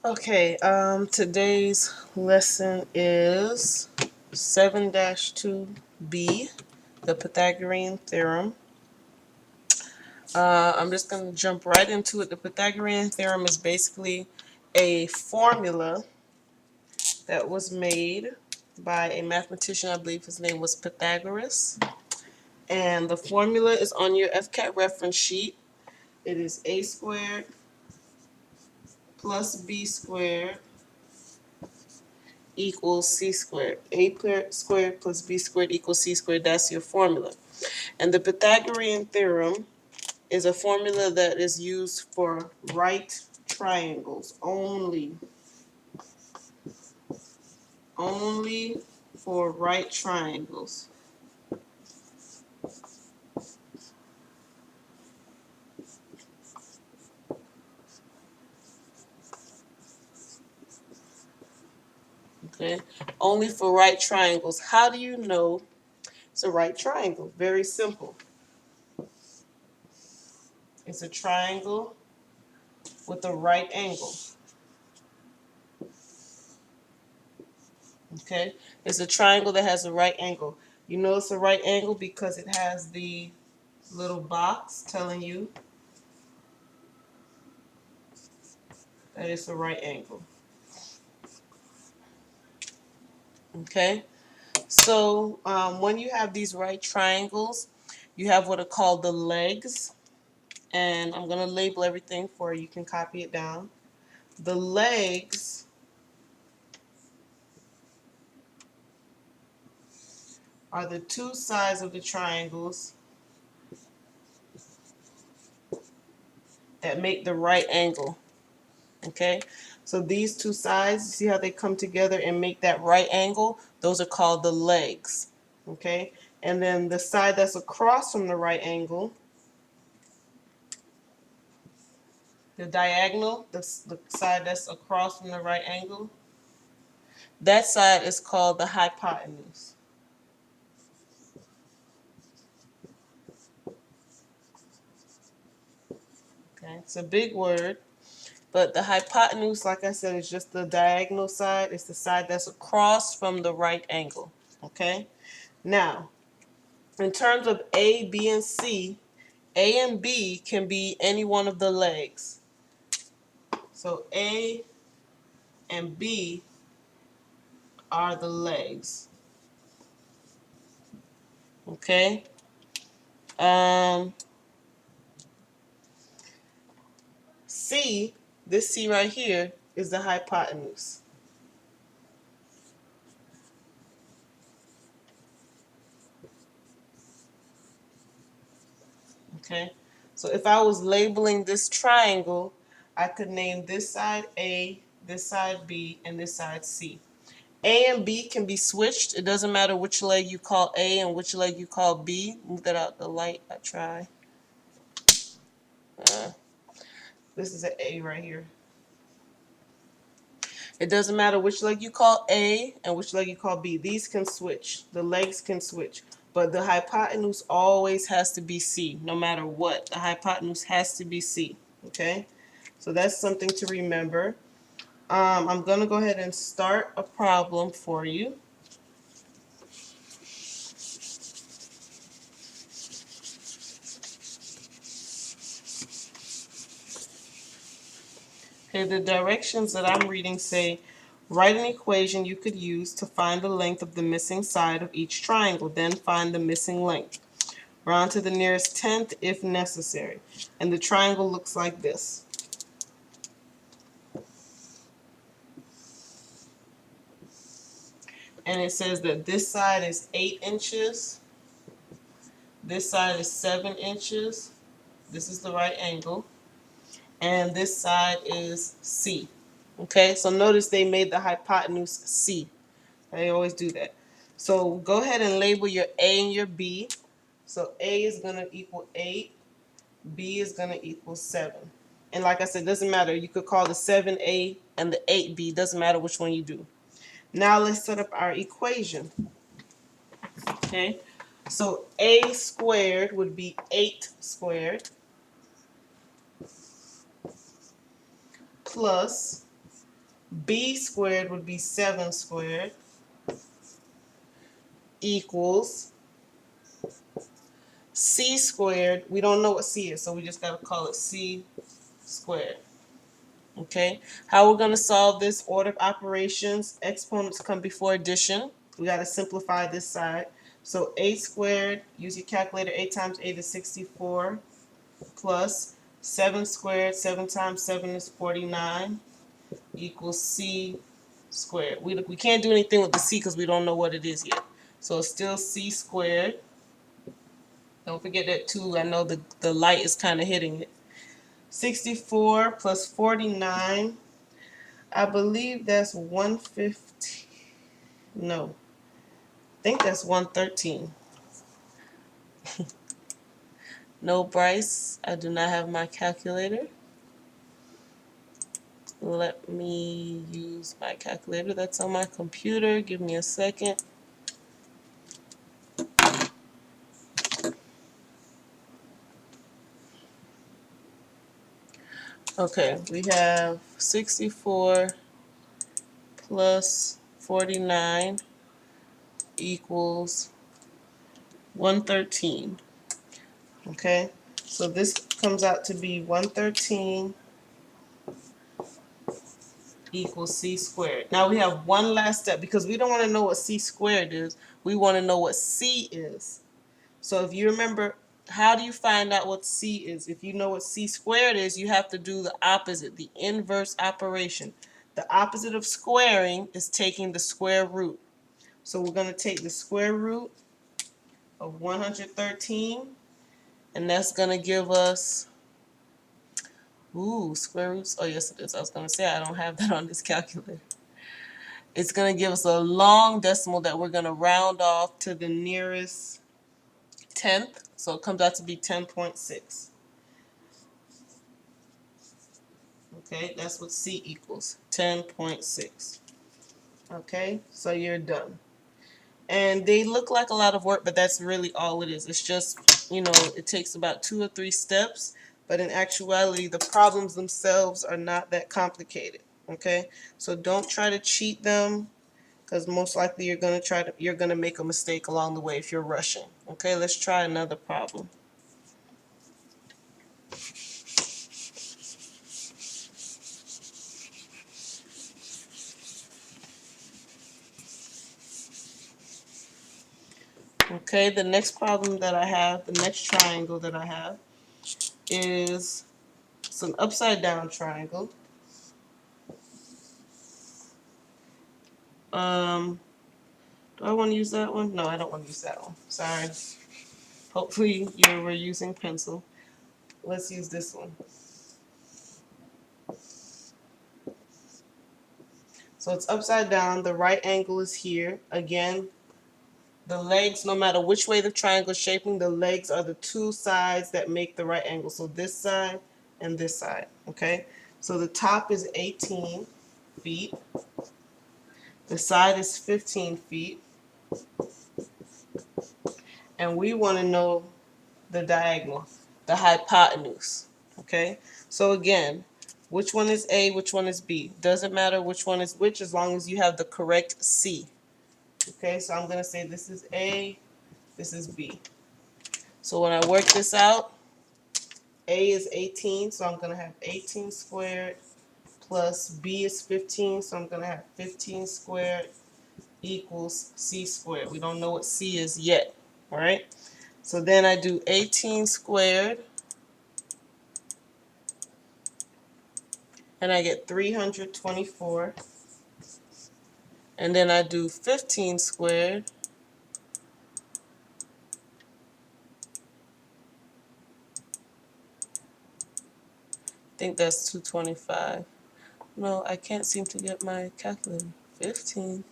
Okay, today's lesson is 7-2B, the Pythagorean Theorem. I'm just going to jump right into it. The Pythagorean Theorem is basically a formula that was made by a mathematician. I believe his name was Pythagoras. And the formula is on your FCAT reference sheet. It is a squared plus b squared equals c squared. A squared plus b squared equals c squared. That's your formula. And the Pythagorean theorem is a formula that is used for right triangles only. Only for right triangles. Okay? Only for right triangles. How do you know it's a right triangle? Very simple. It's a triangle with a right angle. Okay? It's a triangle that has a right angle. You know it's a right angle because it has the little box telling you that it's a right angle. Okay? So when you have these right triangles, you have what are called the legs. And I'm going to label everything for you. You can copy it down. The legs are the two sides of the triangles that make the right angle. Okay? So these two sides, see how they come together and make that right angle? Those are called the legs. Okay? And then the side that's across from the right angle, the diagonal, the side that's across from the right angle, that side is called the hypotenuse. Okay? It's a big word. But the hypotenuse, like I said, is just the diagonal side. It's the side that's across from the right angle. Okay? Now, in terms of A, B, and C, A and B can be any one of the legs. So A and B are the legs. Okay? C, this C right here, is the hypotenuse. Okay? So if I was labeling this triangle, I could name this side A, this side B, and this side C. A and B can be switched. It doesn't matter which leg you call A and which leg you call B. Move that out the light. I try. This is an A right here. It doesn't matter which leg you call A and which leg you call B. These can switch. The legs can switch. But the hypotenuse always has to be C, no matter what. The hypotenuse has to be C. Okay? So that's something to remember. I'm going to go ahead and start a problem for you. Okay, the directions that I'm reading say, write an equation you could use to find the length of the missing side of each triangle, then find the missing length. Round to the nearest tenth if necessary. And the triangle looks like this. And it says that this side is 8 inches, this side is 7 inches, this is the right angle, and this side is C. Okay, so notice they made the hypotenuse C. They always do that. So go ahead and label your A and your B. So A is going to equal 8, B is going to equal 7. And like I said, it doesn't matter. You could call the 7A and the 8B. Doesn't matter which one you do. Now let's set up our equation. Okay, so A squared would be 8 squared plus B squared would be 7 squared equals C squared. We don't know what C is, so we just got to call it C squared. Okay, how we're going to solve this order of operations, exponents come before addition. We got to simplify this side. So a squared, use your calculator, 8 times 8 is 64, plus 7 squared, 7 times 7 is 49, equals C squared. We can't do anything with the C because we don't know what it is yet. So it's still C squared. Don't forget that 2, I know the light is kind of hitting it. 64 plus 49, I believe that's 150. No, I think that's 113. No, Bryce, I do not have my calculator. Let me use my calculator that's on my computer. Give me a second. Okay, we have 64 plus 49 equals 113. Okay, so this comes out to be 113 equals C squared. Now we have one last step because we don't want to know what C squared is. We want to know what C is. So if you remember, how do you find out what C is? If you know what C squared is, you have to do the opposite, the inverse operation. The opposite of squaring is taking the square root. So we're going to take the square root of 113, and that's going to give us, square roots. Oh, yes, it is. I was going to say I don't have that on this calculator. It's going to give us a long decimal that we're going to round off to the nearest tenth. So it comes out to be 10.6. Okay, that's what C equals, 10.6. Okay, so you're done. And they look like a lot of work, but that's really all it is. It's just, it takes about 2 or 3 steps, but in actuality, the problems themselves are not that complicated. Okay, so don't try to cheat them, because most likely you're gonna make a mistake along the way if you're rushing. Okay, let's try another problem. Okay, the next problem that I have, the next triangle that I have, is it's an upside down triangle. Do I want to use that one? No, I don't want to use that one. Sorry. Hopefully you were using pencil. Let's use this one. So it's upside down. The right angle is here. Again, the legs, no matter which way the triangle is shaping, the legs are the 2 sides that make the right angle. So this side and this side. Okay? So the top is 18 feet. The side is 15 feet. And we want to know the diagonal, the hypotenuse. Okay? So again, which one is A, which one is B? Doesn't matter which one is which as long as you have the correct C. Okay, so I'm going to say this is A, this is B. So when I work this out, A is 18, so I'm going to have 18 squared, plus B is 15, so I'm going to have 15 squared equals C squared. We don't know what C is yet, all right? So then I do 18 squared, and I get 324. And then I do 15 squared, I think that's 225. No, I can't seem to get my calculator. 15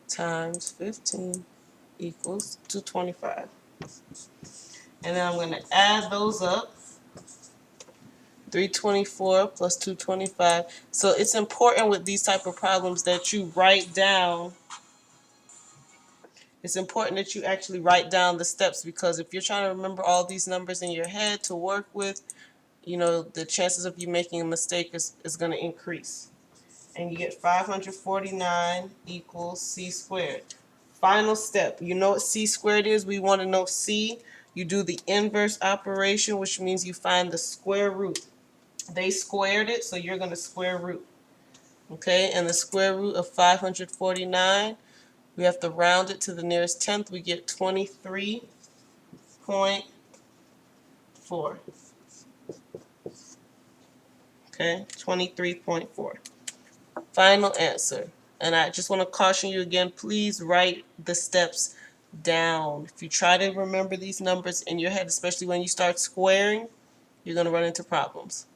times 15 equals 225. And then I'm going to add those up. 324 plus 225. So it's important with these type of problems that you write down. It's important that you actually write down the steps, because if you're trying to remember all these numbers in your head to work with, the chances of you making a mistake is going to increase. and you get 549 equals c squared. Final step. You know what c squared is? We want to know c. You do the inverse operation, which means you find the square root. They squared it, so you're going to square root. Okay, and the square root of 549, we have to round it to the nearest tenth. We get 23.4. Okay, 23.4. Final answer. And I just want to caution you again, please write the steps down. If you try to remember these numbers in your head, especially when you start squaring, you're going to run into problems.